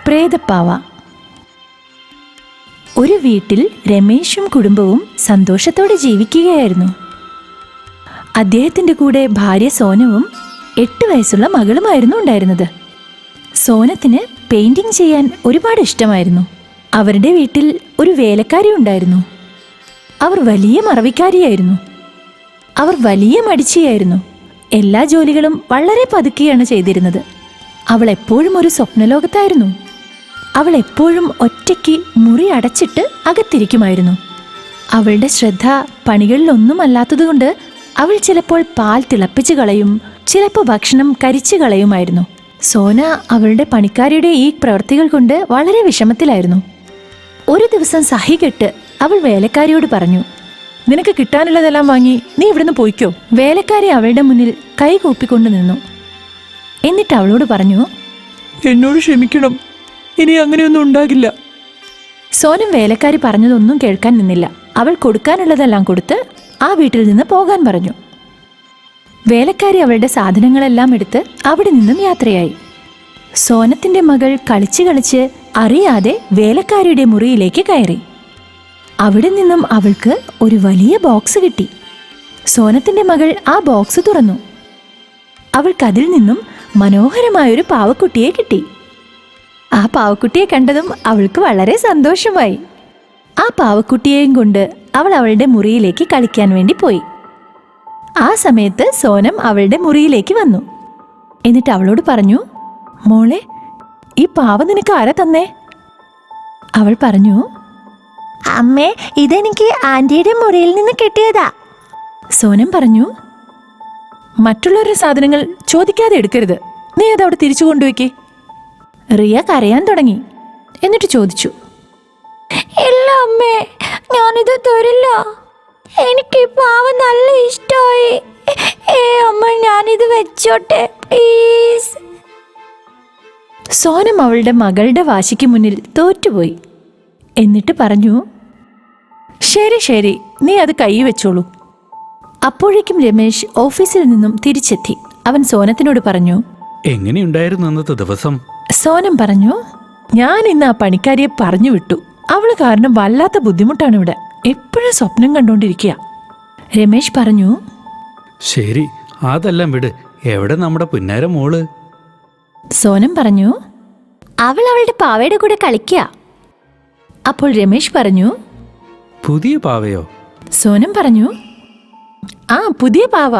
പ്രേതപ്പാവ. ഒരു വീട്ടിൽ രമേശും കുടുംബവും സന്തോഷത്തോടെ ജീവിക്കുകയായിരുന്നു. അദ്ദേഹത്തിൻ്റെ കൂടെ ഭാര്യ സോനവും 8 വയസ്സുള്ള മകളുമായിരുന്നു ഉണ്ടായിരുന്നത്. സോനത്തിന് പെയിന്റിംഗ് ചെയ്യാൻ ഒരുപാട് ഇഷ്ടമായിരുന്നു. അവരുടെ വീട്ടിൽ ഒരു വേലക്കാരി ഉണ്ടായിരുന്നു. അവർ വലിയ മറവിക്കാരിയായിരുന്നു. അവർ വലിയ മടിച്ചിയായിരുന്നു. എല്ലാ ജോലികളും വളരെ പതുക്കെയാണ് ചെയ്തിരുന്നത്. അവൾ എപ്പോഴും ഒരു സ്വപ്നലോകത്തായിരുന്നു. അവൾ എപ്പോഴും ഒറ്റയ്ക്ക് മുറി അടച്ചിട്ട് അകത്തിരിക്കുമായിരുന്നു. അവളുടെ ശ്രദ്ധ പണികളിലൊന്നും അല്ലാത്തതുകൊണ്ട് അവൾ ചിലപ്പോൾ പാൽ തിളപ്പിച്ച് കളയും, ചിലപ്പോൾ ഭക്ഷണം കരിച്ചു കളയുമായിരുന്നു. സോന അവളുടെ പണിക്കാരിയുടെ ഈ പ്രവൃത്തികൾ കൊണ്ട് വളരെ വിഷമത്തിലായിരുന്നു. ഒരു ദിവസം സഹികെട്ട് അവൾ വേലക്കാരിയോട് പറഞ്ഞു, നിനക്ക് കിട്ടാനുള്ളതെല്ലാം വാങ്ങി നീ ഇവിടുന്ന് പോയിക്കോ. വേലക്കാരി അവളുടെ മുന്നിൽ കൈ കൂപ്പിക്കൊണ്ട് നിന്നു. എന്നിട്ട് അവളോട് പറഞ്ഞു, എന്നോട് ക്ഷമിക്കണം, ഇനി അങ്ങനെയൊന്നും ഉണ്ടാകില്ല. സോനം വേലക്കാരി പറഞ്ഞതൊന്നും കേൾക്കാൻ നിന്നില്ല. അവൾ കൊടുക്കാനുള്ളതെല്ലാം കൊടുത്ത് ആ വീട്ടിൽ നിന്ന് പോകാൻ പറഞ്ഞു. വേലക്കാരി അവളുടെ സാധനങ്ങളെല്ലാം എടുത്ത് അവിടെ നിന്നും യാത്രയായി. സോനത്തിന്റെ മകൾ കളിച്ച് കളിച്ച് അറിയാതെ വേലക്കാരിയുടെ മുറിയിലേക്ക് കയറി. അവിടെ നിന്നും അവൾക്ക് ഒരു വലിയ ബോക്സ് കിട്ടി. സോനത്തിന്റെ മകൾ ആ ബോക്സ് തുറന്നു. അവൾക്കതിൽ നിന്നും മനോഹരമായൊരു പാവക്കുട്ടിയെ കിട്ടി. ആ പാവക്കുട്ടിയെ കണ്ടതും അവൾക്ക് വളരെ സന്തോഷമായി. ആ പാവക്കുട്ടിയെയും കൊണ്ട് അവൾ അവളുടെ മുറിയിലേക്ക് കളിക്കാൻ വേണ്ടി പോയി. ആ സമയത്ത് സോനം അവളുടെ മുറിയിലേക്ക് വന്നു. എന്നിട്ട് അവളോട് പറഞ്ഞു, മോളെ, ഈ പാവ നിനക്ക് ആരാ തന്നേ? അവൾ പറഞ്ഞു, അമ്മേ, ഇതെനിക്ക് ആന്റിയുടെ മുറിയിൽ നിന്ന് കിട്ടിയതാ. സോനം പറഞ്ഞു, മറ്റുള്ളവരുടെ സാധനങ്ങൾ ചോദിക്കാതെ എടുക്കരുത്. നീ അതവിടെ തിരിച്ചു കൊണ്ടുവയ്ക്കേ. റിയ കരയാൻ തുടങ്ങി. എന്നിട്ട് ചോദിച്ചു, ഇല്ല അമ്മേ, ഞാനിത് തരില്ല. എനിക്ക് പാവ നല്ല ഇഷ്ടമായി. അമ്മ, ഞാനിത് വെച്ചോട്ടെ പ്ലീസ്. സോനം അവളുടെ മകളുടെ വാശിക്ക് മുന്നിൽ തോറ്റുപോയി. എന്നിട്ട് പറഞ്ഞു, ശരി ശരി, നീ അത് കൈ വെച്ചോളൂ. അപ്പോഴേക്കും രമേശ് ഓഫീസിൽ നിന്നും തിരിച്ചെത്തി. അവൻ സോനത്തിനോട് പറഞ്ഞു, എങ്ങനെയുണ്ടായിരുന്നു അന്നത്തെ ദിവസം? സോനം പറഞ്ഞു, ഞാൻ ഇന്ന് ആ പണിക്കാരിയെ പറഞ്ഞു വിട്ടു. അവള് കാരണം വല്ലാത്ത ബുദ്ധിമുട്ടാണ് ഇവിടെ. എപ്പോഴും സ്വപ്നം കണ്ടോണ്ടിരിക്കുക. രമേശ് പറഞ്ഞു, ശരി, അതെല്ലാം വിട്. എവിടെ നമ്മുടെ പുന്നാര മോള്? സോനം പറഞ്ഞു, അവൾ അവളുടെ പാവയുടെ കൂടെ കളിക്കുക. അപ്പോൾ രമേശ് പറഞ്ഞു, പുതിയ പാവയോ? സോനം പറഞ്ഞു, ആ പുതിയ പാവ.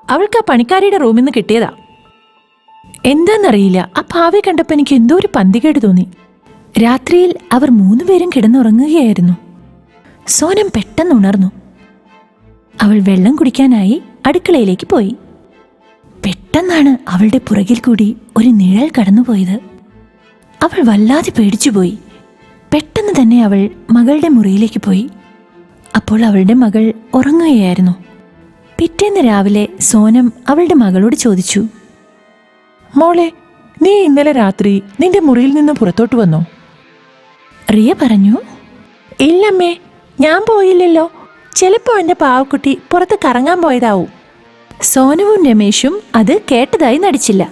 അവൾക്ക് ആ പണിക്കാരിയുടെ റൂമിൽ നിന്ന് കിട്ടിയതാ. എന്താന്നറിയില്ല, ആ പാവയെ കണ്ടപ്പോൾ എനിക്ക് എന്തോ ഒരു പന്തികേട് തോന്നി. രാത്രിയിൽ അവർ 3 പേരും കിടന്നുറങ്ങുകയായിരുന്നു. സോനം പെട്ടെന്ന് ഉണർന്നു. അവൾ വെള്ളം കുടിക്കാനായി അടുക്കളയിലേക്ക് പോയി. പെട്ടെന്നാണ് അവളുടെ പുറകിൽ കൂടി ഒരു നിഴൽ കടന്നുപോയത്. അവൾ വല്ലാതെ പേടിച്ചുപോയി. പെട്ടെന്ന് തന്നെ അവൾ മകളുടെ മുറിയിലേക്ക് പോയി. അപ്പോൾ അവളുടെ മകൾ ഉറങ്ങുകയായിരുന്നു. പിറ്റേന്ന് രാവിലെ സോനം അവളുടെ മകളോട് ചോദിച്ചു, മോളെ, നീ ഇന്നലെ രാത്രി നിന്റെ മുറിയിൽ നിന്ന് പുറത്തോട്ട് വന്നോ? റിയ പറഞ്ഞു, ഇല്ലമ്മേ, ഞാൻ പോയില്ലല്ലോ. ചിലപ്പോ എന്റെ പാവക്കുട്ടി പുറത്ത് കറങ്ങാൻ പോയതാവും. സോനവും രമേശും അത് കേട്ടതായി നടിച്ചില്ല.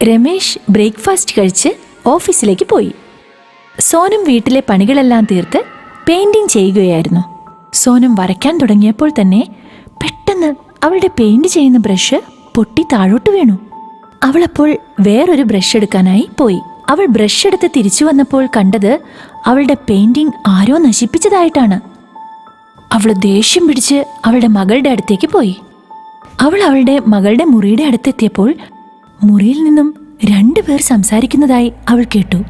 രമേശ് ബ്രേക്ക്ഫാസ്റ്റ് കഴിച്ച് ഓഫീസിലേക്ക് പോയി. സോനം വീട്ടിലെ പണികളെല്ലാം തീർത്ത് പെയിന്റിംഗ് ചെയ്യുകയായിരുന്നു. സോനം വരയ്ക്കാൻ തുടങ്ങിയപ്പോൾ തന്നെ പെട്ടെന്ന് അവളുടെ പെയിന്റ് ചെയ്യുന്ന ബ്രഷ് പൊട്ടി താഴോട്ട് വീണു. അവളപ്പോൾ വേറൊരു ബ്രഷ് എടുക്കാനായി പോയി. അവൾ ബ്രഷ് എടുത്ത് തിരിച്ചു വന്നപ്പോൾ കണ്ടത് അവളുടെ പെയിന്റിംഗ് ആരോ നശിപ്പിച്ചതായിട്ടാണ്. അവൾ ദേഷ്യം പിടിച്ച് അവളുടെ മകളുടെ അടുത്തേക്ക് പോയി. അവൾ അവളുടെ മകളുടെ മുറിയുടെ അടുത്തെത്തിയപ്പോൾ മുറിയിൽ നിന്നും 2 പേർ സംസാരിക്കുന്നതായി അവൾ കേട്ടു.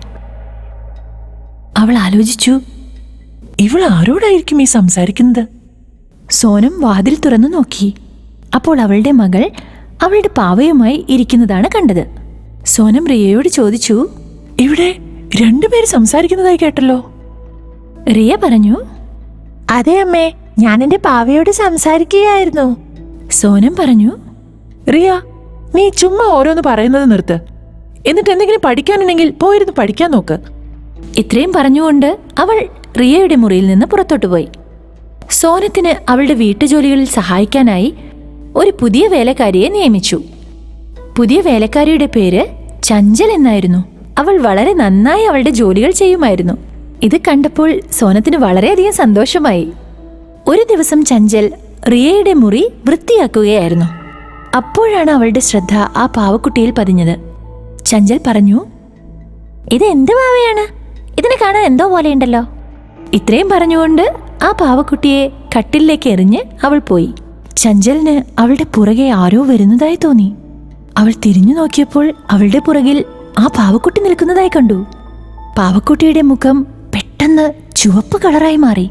അവൾ ആലോചിച്ചു, ഇവൾ ആരോടായിരിക്കും ഈ സംസാരിക്കുന്നത്? സോനം വാതിൽ തുറന്നു നോക്കി. അപ്പോൾ അവളുടെ മകൾ അവളുടെ പാവയുമായി ഇരിക്കുന്നതാണ് കണ്ടത്. സോനം റിയയോട് ചോദിച്ചു, ഇവിടെ 2 പേര് സംസാരിക്കുന്നതായി കേട്ടല്ലോ. റിയ പറഞ്ഞു, അതെ അമ്മേ, ഞാൻ എന്റെ പാവയോട് സംസാരിക്കുകയായിരുന്നു. സോനം പറഞ്ഞു, റിയ, നീ ചുമ്മാ ഓരോന്ന് പറയുന്നത് നിർത്ത്. എന്നിട്ട് എന്തെങ്കിലും പഠിക്കാനുണ്ടെങ്കിൽ പോയിരുന്ന് പഠിക്കാൻ നോക്ക്. ഇത്രയും പറഞ്ഞുകൊണ്ട് അവൾ റിയയുടെ മുറിയിൽ നിന്ന് പുറത്തോട്ടു പോയി. സോനത്തിന് അവളുടെ വീട്ടുജോലികളിൽ സഹായിക്കാനായി ഒരു പുതിയ വേലക്കാരിയെ നിയമിച്ചു. പുതിയ വേലക്കാരിയുടെ പേര് ചഞ്ചൽ എന്നായിരുന്നു. അവൾ വളരെ നന്നായി അവളുടെ ജോലികൾ ചെയ്യുമായിരുന്നു. ഇത് കണ്ടപ്പോൾ സോനത്തിന് വളരെയധികം സന്തോഷമായി. ഒരു ദിവസം ചഞ്ചൽ റിയയുടെ മുറി വൃത്തിയാക്കുകയായിരുന്നു. അപ്പോഴാണ് അവളുടെ ശ്രദ്ധ ആ പാവക്കുട്ടിയിൽ പതിഞ്ഞത്. ചഞ്ചൽ പറഞ്ഞു, ഇത് എന്ത് പാവയാണ്? ഇതിനെ കാണാൻ എന്തോ പോലെയുണ്ടല്ലോ. ഇത്രയും പറഞ്ഞുകൊണ്ട് ആ പാവക്കുട്ടിയെ കട്ടിലേക്ക് എറിഞ്ഞ് അവൾ പോയി. ചഞ്ചലിന് അവളുടെ പുറകെ ആരോ വരുന്നതായി തോന്നി. അവൾ തിരിഞ്ഞു നോക്കിയപ്പോൾ അവളുടെ പുറകിൽ ആ പാവക്കുട്ടി നിൽക്കുന്നതായി കണ്ടു. പാവക്കുട്ടിയുടെ മുഖം പെട്ടെന്ന് ചുവപ്പ് കളറായി മാറി.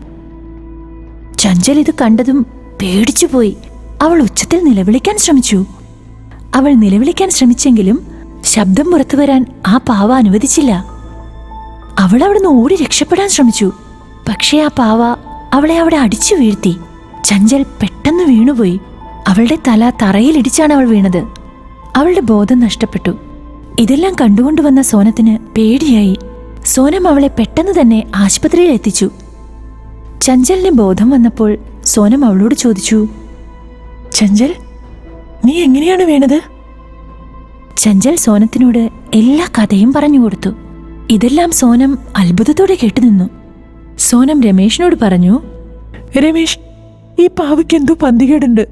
ചഞ്ചൽ ഇത് കണ്ടതും പേടിച്ചുപോയി. അവൾ ഉച്ചത്തിൽ നിലവിളിക്കാൻ ശ്രമിച്ചു. അവൾ നിലവിളിക്കാൻ ശ്രമിച്ചെങ്കിലും ശബ്ദം പുറത്തു വരാൻ ആ പാവ അനുവദിച്ചില്ല. അവൾ അവിടുന്ന് ഓടി രക്ഷപ്പെടാൻ ശ്രമിച്ചു. പക്ഷേ ആ പാവ അവളെ അവിടെ അടിച്ചു വീഴ്ത്തി. ചഞ്ചൽ പെട്ടെന്ന് വീണുപോയി. അവളുടെ തല തറയിലിടിച്ചാണ് അവൾ വീണത്. അവളുടെ ബോധം നഷ്ടപ്പെട്ടു. ഇതെല്ലാം കണ്ടുകൊണ്ടുവന്ന സോനത്തിന് പേടിയായി. സോനം അവളെ പെട്ടെന്ന് തന്നെ ആശുപത്രിയിൽ എത്തിച്ചു. ചഞ്ചലിന് ബോധം വന്നപ്പോൾ സോനം അവളോട് ചോദിച്ചു, ചഞ്ചൽ, നീ എങ്ങനെയാണ് വീണത്? ചഞ്ചൽ സോനത്തിനോട് എല്ലാ കഥയും പറഞ്ഞുകൊടുത്തു. ഇതെല്ലാം സോനം അത്ഭുതത്തോടെ കേട്ടുനിന്നു. സോനം രമേശിനോട് പറഞ്ഞു, രമേശ്, ഈ പാവയ്ക്ക് എന്തോ പന്തികേടുണ്ട്.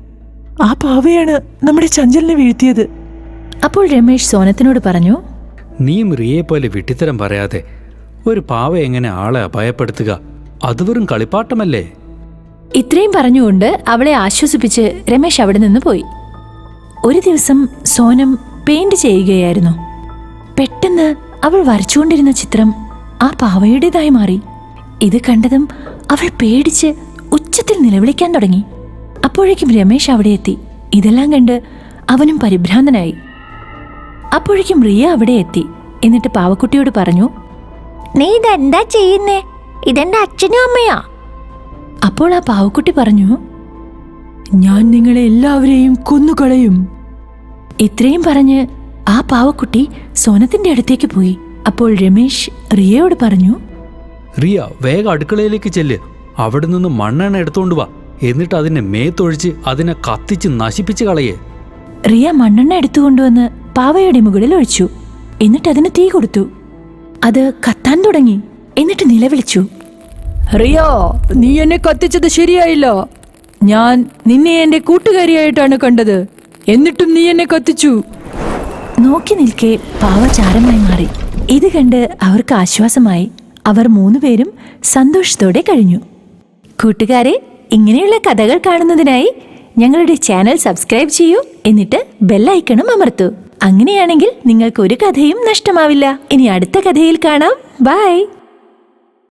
ആ പാവയാണ് നമ്മുടെ ചഞ്ചലിനെ വീഴ്ത്തിയത്. അപ്പോൾ രമേശ് സോനത്തിനോട് പറഞ്ഞു, നീയും റിയെ പോലെ വിട്ടിത്തരം പറയാതെ ഒരു പാവ എങ്ങനെ ആളെ അപായപ്പെടുത്തുക? അത് വെറും കളിപ്പാട്ടമല്ലേ? ഇത്രയും പറഞ്ഞുകൊണ്ട് അവളെ ആശ്വസിപ്പിച്ച് രമേശ് അവിടെ നിന്ന് പോയി. ഒരു ദിവസം സോനം പെയിന്റ് ചെയ്യുകയായിരുന്നു. പെട്ടെന്ന് അവൾ വരച്ചുകൊണ്ടിരുന്ന ചിത്രം ആ പാവയുടേതായി മാറി. ഇത് കണ്ടതും അവൾ പേടിച്ച് ഉച്ചത്തിൽ നിലവിളിക്കാൻ തുടങ്ങി. അപ്പോഴേക്കും രമേശ് അവിടെ എത്തി. ഇതെല്ലാം കണ്ട് അവനും പരിഭ്രാന്തനായി. അപ്പോഴേക്കും റിയ അവിടെ എത്തി. എന്നിട്ട് പാവക്കുട്ടിയോട് പറഞ്ഞു, നീ ഇതെന്താ ചെയ്യുന്നേ? ഇതെന്റെ അച്ഛനും അമ്മയാ. അപ്പോൾ ആ പാവക്കുട്ടി പറഞ്ഞു, ഞാൻ നിങ്ങളെ എല്ലാവരെയും കൊന്നുകളയും. ഇത്രയും പറഞ്ഞ് ആ പാവക്കുട്ടി സോനത്തിന്റെ അടുത്തേക്ക് പോയി. അപ്പോൾ രമേശ് റിയയോട് പറഞ്ഞു, റിയ, വേഗം അടുക്കളയിലേക്ക് ചെല്ല്. അവിടെ നിന്ന് മണ്ണെണ്ണ എടുത്തോണ്ട് വാ. എന്നിട്ട് അതിനെ മേത്തൊഴിച്ച് അതിനെ കത്തിച്ച് നശിപ്പിച്ച് കളയേ. റിയ മണ്ണെണ്ണ എടുത്തുകൊണ്ടുവന്ന് പാവയുടെ മുകളിൽ ഒഴിച്ചു. എന്നിട്ട് അതിന് തീ കൊടുത്തു. അത് കത്താൻ തുടങ്ങി. എന്നിട്ട് നിലവിളിച്ചു, റിയ, നീ എന്നെ കത്തിച്ചത് ശരിയായില്ല. ഞാൻ നിന്നെ എന്റെ കൂട്ടുകാരിയായിട്ടാണ് കണ്ടത്. എന്നിട്ടും നീ എന്നെ കത്തിച്ചു. നോക്കി നിൽക്കെ പാവ ചാരമായി മാറി. ഇത് കണ്ട് അവർക്ക് ആശ്വാസമായി. അവർ 3 പേരും സന്തോഷത്തോടെ കഴിഞ്ഞു. കൂട്ടുകാരെ, ഇങ്ങനെയുള്ള കഥകൾ കാണുന്നതിനായി ഞങ്ങളുടെ ചാനൽ സബ്സ്ക്രൈബ് ചെയ്യൂ. എന്നിട്ട് ബെല്ലൈക്കണും അമർത്തൂ. അങ്ങനെയാണെങ്കിൽ നിങ്ങൾക്ക് ഒരു കഥയും നഷ്ടമാവില്ല. ഇനി അടുത്ത കഥയിൽ കാണാം. ബൈ.